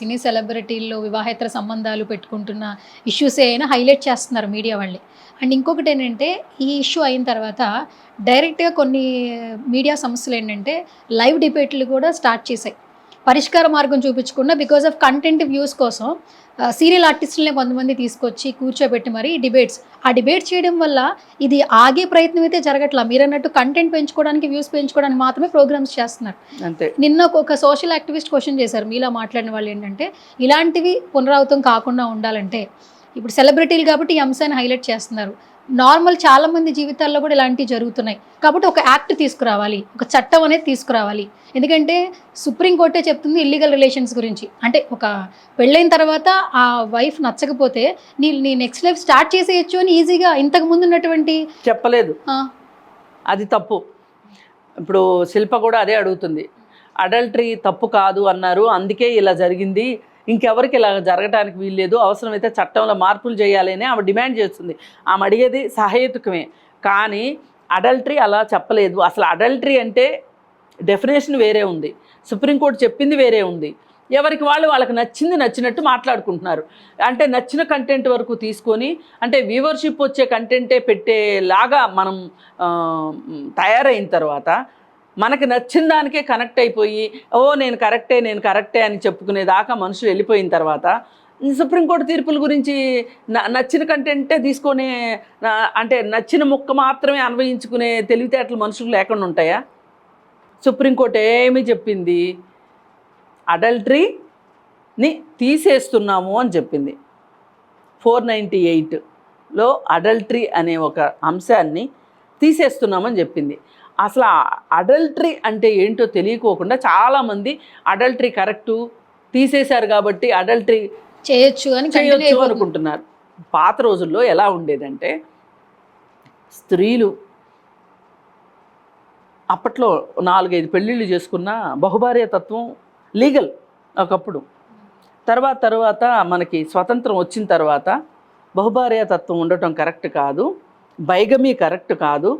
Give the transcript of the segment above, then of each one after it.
సినీ సెలబ్రిటీల్లో వివాహేతర సంబంధాలు పెట్టుకుంటున్న ఇష్యూస్ అయినా హైలైట్ చేస్తున్నారు మీడియా వాళ్ళే. అండ్ ఇంకొకటి ఏంటంటే ఈ ఇష్యూ అయిన తర్వాత డైరెక్ట్‌గా కొన్ని మీడియా సంస్థలు ఏంటంటే లైవ్ డిబేట్లు కూడా స్టార్ట్ చేశాయి. పరిష్కార మార్గం చూపించకుండా బికాస్ ఆఫ్ కంటెంట్ వ్యూస్ కోసం సీరియల్ ఆర్టిస్టులనే కొంతమంది తీసుకొచ్చి కూర్చోబెట్టి మరి డిబేట్స్. ఆ డిబేట్ చేయడం వల్ల ఇది ఆగే ప్రయత్నం అయితే జరగట్లా. మీరన్నట్టు కంటెంట్ పెంచుకోవడానికి, వ్యూస్ పెంచుకోవడానికి మాత్రమే ప్రోగ్రామ్స్ చేస్తున్నారు. అంతే. నిన్న ఒక సోషల్ యాక్టివిస్ట్ క్వశ్చన్ చేశారు. మీలా మాట్లాడిన వాళ్ళు ఏంటంటే, ఇలాంటివి పునరావృతం కాకుండా ఉండాలంటే, ఇప్పుడు సెలబ్రిటీలు కాబట్టి ఈ అంశాన్ని హైలైట్ చేస్తున్నారు. నార్మల్ చాలామంది జీవితాల్లో కూడా ఇలాంటివి జరుగుతున్నాయి. కాబట్టి ఒక యాక్ట్ తీసుకురావాలి, ఒక చట్టం అనేది తీసుకురావాలి. ఎందుకంటే సుప్రీంకోర్టే చెప్తుంది ఇల్లీగల్ రిలేషన్స్ గురించి. అంటే ఒక పెళ్ళైన తర్వాత ఆ వైఫ్ నచ్చకపోతే నీ నెక్స్ట్ లైఫ్ స్టార్ట్ చేసేయచ్చు అని ఈజీగా ఇంతకు ముందు ఉన్నటువంటి చెప్పలేదు. అది తప్పు. ఇప్పుడు శిల్ప కూడా అదే అడుగుతుంది. అడల్టరీ తప్పు కాదు అన్నారు, అందుకే ఇలా జరిగింది, ఇంకెవరికి ఇలా జరగడానికి వీల్లేదు, అవసరమైతే చట్టంలో మార్పులు చేయాలని ఆమె డిమాండ్ చేస్తుంది. ఆమె అడిగేది సహేతుకమే. కానీ అడల్టరీ అలా చెప్పలేదు. అసలు అడల్టరీ అంటే డెఫినేషన్ వేరే ఉంది, సుప్రీంకోర్టు చెప్పింది వేరే ఉంది. ఎవరికి వాళ్ళు వాళ్ళకి నచ్చింది నచ్చినట్టు మాట్లాడుకుంటున్నారు. అంటే నచ్చిన కంటెంట్ వరకు తీసుకొని, అంటే వ్యూవర్షిప్ వచ్చే కంటెంటే పెట్టేలాగా మనం తయారైన తర్వాత మనకి నచ్చిన దానికే కనెక్ట్ అయిపోయి నేను కరెక్టే అని చెప్పుకునేదాకా మనుషులు వెళ్ళిపోయిన తర్వాత సుప్రీంకోర్టు తీర్పుల గురించి నచ్చిన కంటెంటే తీసుకొని, అంటే నచ్చిన ముక్క మాత్రమే అన్వయించుకునే తెలివితేటలు మనుషులు లేకుండా ఉంటాయా? సుప్రీంకోర్టు ఏమి చెప్పింది? అడల్టరీని తీసేస్తున్నాము అని చెప్పింది. 498లో అడల్టరీ అనే ఒక అంశాన్ని తీసేస్తున్నామని చెప్పింది. అసలు అడల్టరీ అంటే ఏంటో తెలియకోకుండా చాలామంది అడల్టరీ కరెక్టు, తీసేశారు కాబట్టి అడల్టరీ చేయొచ్చు అనుకుంటున్నారు. పాత రోజుల్లో ఎలా ఉండేదంటే, స్త్రీలు అప్పట్లో 4-5 పెళ్ళిళ్ళు చేసుకున్న బహుభార్య తత్వం లీగల్ ఒకప్పుడు. తర్వాత మనకి స్వతంత్రం వచ్చిన తర్వాత బహుభార్య తత్వం ఉండటం కరెక్ట్ కాదు, బైగమీ కరెక్ట్ కాదు,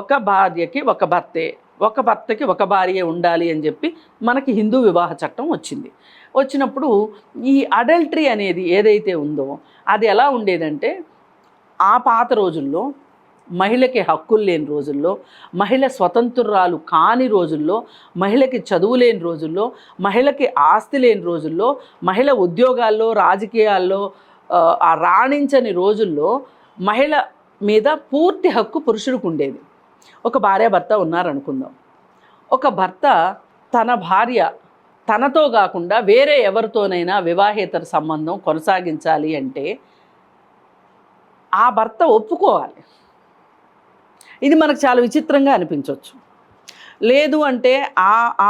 ఒక భార్యకి ఒక భర్తే, ఒక భర్తకి ఒక భార్య ఉండాలి అని చెప్పి మనకి హిందూ వివాహ చట్టం వచ్చింది. వచ్చినప్పుడు ఈ అడల్టరీ అనేది ఏదైతే ఉందో అది ఎలా ఉండేదంటే, ఆ పాత రోజుల్లో మహిళకి హక్కులు లేని రోజుల్లో, మహిళ స్వతంత్రురాలు కాని రోజుల్లో, మహిళకి చదువు లేని రోజుల్లో, మహిళకి ఆస్తి లేని రోజుల్లో, మహిళ ఉద్యోగాల్లో రాజకీయాల్లో రాణించని రోజుల్లో మహిళ మీద పూర్తి హక్కు పురుషుడికి ఉండేది. ఒక భార్యాభర్త ఉన్నారనుకుందాం. ఒక భర్త తన భార్య తనతో కాకుండా వేరే ఎవరితోనైనా వివాహేతర సంబంధం కొనసాగించాలి అంటే ఆ భర్త ఒప్పుకోవాలి. ఇది మనకు చాలా విచిత్రంగా అనిపించవచ్చు. లేదు అంటే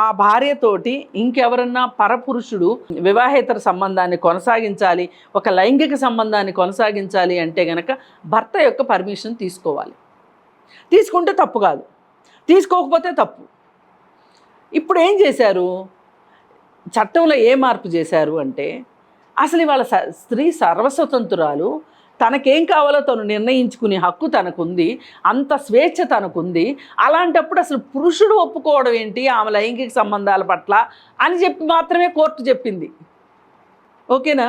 ఆ భార్యతోటి ఇంకెవరన్నా పరపురుషుడు వివాహేతర సంబంధాన్ని కొనసాగించాలి, ఒక లైంగిక సంబంధాన్ని కొనసాగించాలి అంటే గనక భర్త యొక్క పర్మిషన్ తీసుకోవాలి. తీసుకుంటే తప్పు కాదు, తీసుకోకపోతే తప్పు. ఇప్పుడు ఏం చేశారు, చట్టంలో ఏ మార్పు చేశారు అంటే, అసలు ఇవాళ స్త్రీ సర్వస్వతంత్రురాలు, తనకేం కావాలో తను నిర్ణయించుకునే హక్కు తనకుంది, అంత స్వేచ్ఛ తనకుంది. అలాంటప్పుడు అసలు పురుషుడు ఒప్పుకోవడం ఏంటి ఆమె లైంగిక సంబంధాల పట్ల అని చెప్పి మాత్రమే కోర్టు చెప్పింది. ఓకేనా?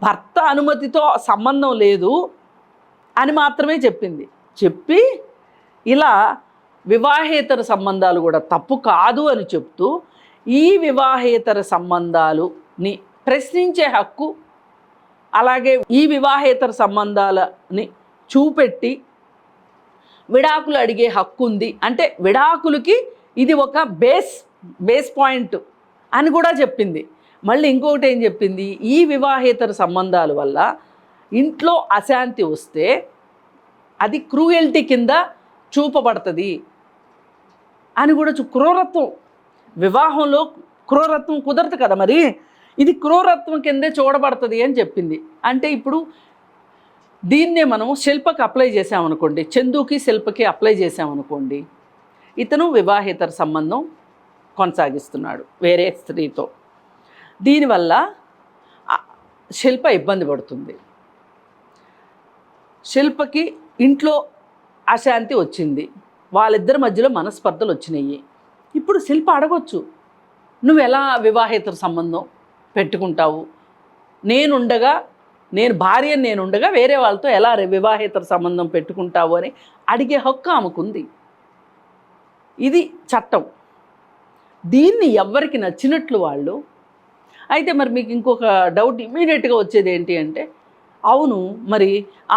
భర్త అనుమతితో సంబంధం లేదు అని మాత్రమే చెప్పింది. చెప్పి ఇలా వివాహేతర సంబంధాలు కూడా తప్పు కాదు అని చెప్తూ, ఈ వివాహేతర సంబంధాలుని ప్రశ్నించే హక్కు, అలాగే ఈ వివాహేతర సంబంధాలని చూపెట్టి విడాకులు అడిగే హక్కు ఉంది. అంటే విడాకులకి ఇది ఒక బేస్ పాయింట్ అని కూడా చెప్పింది. మళ్ళీ ఇంకొకటి ఏం చెప్పింది, ఈ వివాహేతర సంబంధాల వల్ల ఇంట్లో అశాంతి వస్తే అది క్రూయల్టీ కింద చూపబడుతుంది అని కూడా క్రూరత్వం, వివాహంలో క్రూరత్వం కుదరదు కదా, మరి ఇది క్రూరత్వం కిందే చూడబడుతుంది అని చెప్పింది. అంటే ఇప్పుడు దీన్నే మనం శిల్పకి అప్లై చేసామనుకోండి, చందుకి శిల్పకి అప్లై చేసామనుకోండి, ఇతను వివాహేతర సంబంధం కొనసాగిస్తున్నాడు వేరే స్త్రీతో. దీనివల్ల శిల్ప ఇబ్బంది పడుతుంది. శిల్పకి ఇంట్లో అశాంతి వచ్చింది, వాళ్ళిద్దరి మధ్యలో మనస్పర్ధలు వచ్చినాయి. ఇప్పుడు శిల్ప అడగొచ్చు, నువ్వు ఎలా వివాహేతర సంబంధం పెట్టుకుంటావు, నేను భార్యని నేనుండగా వేరే వాళ్ళతో ఎలా వివాహేతర సంబంధం పెట్టుకుంటావు అని అడిగే హక్కు ఆమెకుంది. ఇది చట్టం. దీన్ని ఎవ్వరికి నచ్చినట్లు వాళ్ళు. అయితే మరి మీకు ఇంకొక డౌట్ ఇమీడియట్గా వచ్చేది ఏంటి అంటే, అవును మరి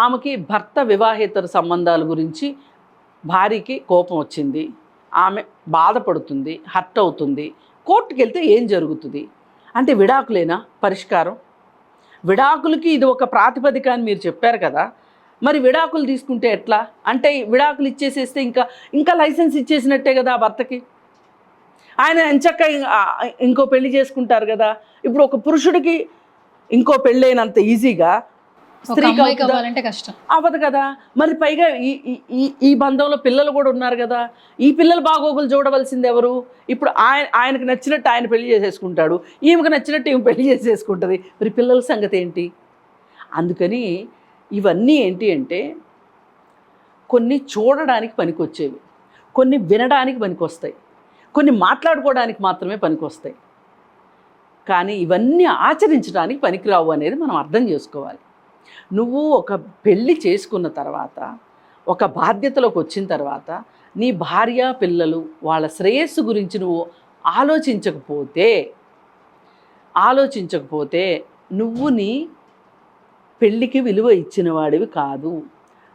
ఆమెకి భర్త వివాహేతర సంబంధాల గురించి భార్యకి కోపం వచ్చింది, ఆమె బాధపడుతుంది, హర్ట్ అవుతుంది, కోర్టుకు వెళ్తే ఏం జరుగుతుంది అంటే విడాకులేనా పరిష్కారం? విడాకులకి ఇది ఒక ప్రాతిపదిక అని మీరు చెప్పారు కదా, మరి విడాకులు తీసుకుంటే ఎట్లా? అంటే విడాకులు ఇచ్చేసేస్తే ఇంకా లైసెన్స్ ఇచ్చేసినట్టే కదా ఆ భర్తకి. ఆయన ఎంచక్క ఇంకో పెళ్లి చేసుకుంటారు కదా. ఇప్పుడు ఒక పురుషుడికి ఇంకో పెళ్ళైనంత ఈజీగా స్త్రీకి అవ్వాలంటే కష్టం అవ్వదు కదా. మరి పైగా ఈ బంధంలో పిల్లలు కూడా ఉన్నారు కదా. ఈ పిల్లల బాగోగులు చూడవలసింది ఎవరు? ఇప్పుడు ఆయనకు నచ్చినట్టు ఆయన పెళ్లి చేసేసుకుంటాడు, ఈమెకు నచ్చినట్టు ఈమె పెళ్లి చేసేసుకుంటుంది. మరి పిల్లల సంగతి ఏంటి? అందుకని ఇవన్నీ ఏంటి అంటే కొన్ని చూడడానికి పనికొచ్చేవి, కొన్ని వినడానికి పనికొస్తాయి, కొన్ని మాట్లాడుకోవడానికి మాత్రమే పనికొస్తాయి, కానీ ఇవన్నీ ఆచరించడానికి పనికిరావు అనేది మనం అర్థం చేసుకోవాలి. నువ్వు ఒక పెళ్ళి చేసుకున్న తర్వాత, ఒక బాధ్యతలోకి వచ్చిన తర్వాత, నీ భార్య పిల్లలు వాళ్ళ శ్రేయస్సు గురించి నువ్వు ఆలోచించకపోతే నువ్వు నీ పెళ్ళికి విలువ ఇచ్చిన వాడివి కాదు.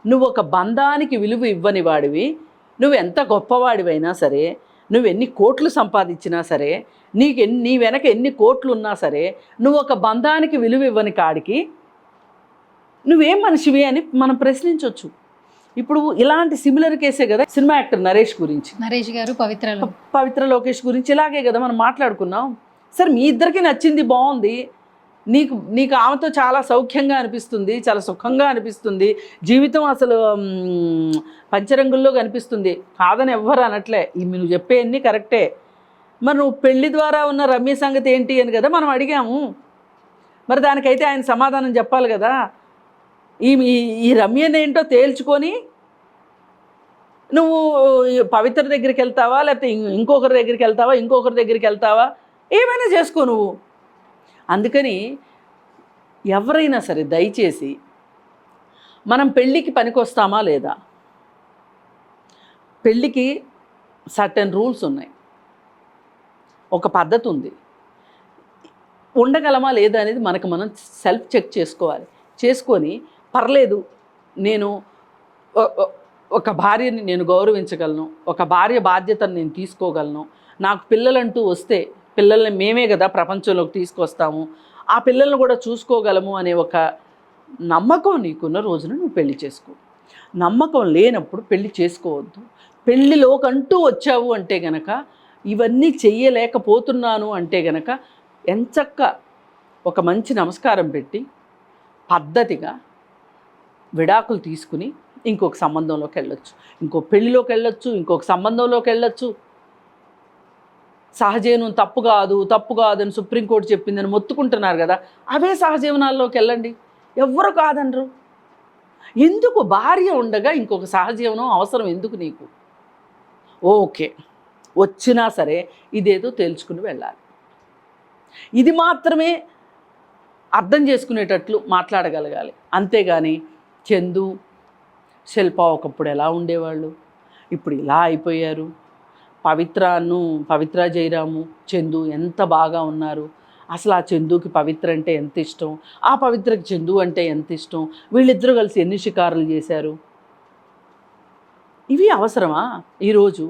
నువ్వు ఒక బంధానికి విలువ ఇవ్వని వాడివి. నువ్వు ఎంత గొప్పవాడివైనా సరే, నువ్వు ఎన్ని కోట్లు సంపాదించినా సరే, నీ వెనక ఎన్ని కోట్లు ఉన్నా సరే, నువ్వు ఒక బంధానికి విలువ ఇవ్వని కాడికి నువ్వేం మనిషివి అని మనం ప్రశ్నించవచ్చు. ఇప్పుడు ఇలాంటి సిమిలర్ కేసే కదా సినిమా యాక్టర్ నరేష్ గారు పవిత్ర లోకేష్ గురించి ఇలాగే కదా మనం మాట్లాడుకున్నాం. సరే మీ ఇద్దరికి నచ్చింది, బాగుంది, నీకు ఆమెతో చాలా సౌఖ్యంగా అనిపిస్తుంది, చాలా సుఖంగా అనిపిస్తుంది, జీవితం అసలు పంచరంగుల్లో కనిపిస్తుంది, కాదని ఎవ్వరు అనట్లే. నువ్వు చెప్పేవన్నీ కరెక్టే. మరి నువ్వు పెళ్లి ద్వారా ఉన్న రమ్య సంగతి ఏంటి అని కదా మనం అడిగాము. మరి దానికైతే ఆయన సమాధానం చెప్పాలి కదా. ఈ రమ్యనేంటో తేల్చుకొని నువ్వు పవిత్ర దగ్గరికి వెళ్తావా, లేకపోతే ఇంకొకరి దగ్గరికి వెళ్తావా, ఏమైనా చేసుకో నువ్వు. అందుకని ఎవరైనా సరే దయచేసి మనం పెళ్ళికి పనికొస్తామా లేదా, పెళ్ళికి సర్టెన్ రూల్స్ ఉన్నాయి, ఒక పద్ధతి ఉంది, ఉండగలమా లేదా అనేది మనం సెల్ఫ్ చెక్ చేసుకొని పర్లేదు, నేను ఒక భార్యని నేను గౌరవించగలను, ఒక భార్య బాధ్యతను నేను తీసుకోగలను, నాకు పిల్లలంటూ వస్తే పిల్లల్ని మేమే కదా ప్రపంచంలోకి తీసుకొస్తాము, ఆ పిల్లల్ని కూడా చూసుకోగలము అనే ఒక నమ్మకం నీకున్న రోజున నువ్వు పెళ్లి చేసుకో. నమ్మకం లేనప్పుడు పెళ్లి చేసుకోవద్దు. పెళ్ళిలోకంటూ వచ్చావు అంటే గనక, ఇవన్నీ చెయ్యలేకపోతున్నాను అంటే గనక ఎంచక్క ఒక మంచి నమస్కారం పెట్టి పద్ధతిగా విడాకులు తీసుకుని ఇంకొక సంబంధంలోకి వెళ్ళొచ్చు, ఇంకో పెళ్ళిలోకి వెళ్ళొచ్చు, ఇంకొక సంబంధంలోకి వెళ్ళొచ్చు. సహజీవనం తప్పు కాదు అని సుప్రీంకోర్టు చెప్పిందని మొత్తుకుంటున్నారు కదా, అవే సహజీవనాల్లోకి వెళ్ళండి, ఎవ్వరు కాదనరు. ఎందుకు భార్య ఉండగా ఇంకొక సహజీవనం అవసరం ఎందుకు నీకు? ఓకే, వచ్చినా సరే ఇదేదో తేల్చుకుని వెళ్ళాలి. ఇది మాత్రమే అర్థం చేసుకునేటట్లు మాట్లాడగలగాలి. అంతేగాని చందు శిల్ప ఒకప్పుడు ఎలా ఉండేవాళ్ళు, ఇప్పుడు ఇలా అయిపోయారు, పవిత్ర జయరాము చందు ఎంత బాగా ఉన్నారు, అసలు ఆ చందుకి పవిత్ర అంటే ఎంత ఇష్టం, ఆ పవిత్రకి చందు అంటే ఎంత ఇష్టం, వీళ్ళిద్దరూ కలిసి ఎన్ని షికారులు చేశారు. ఇవి అవసరమా ఈరోజు?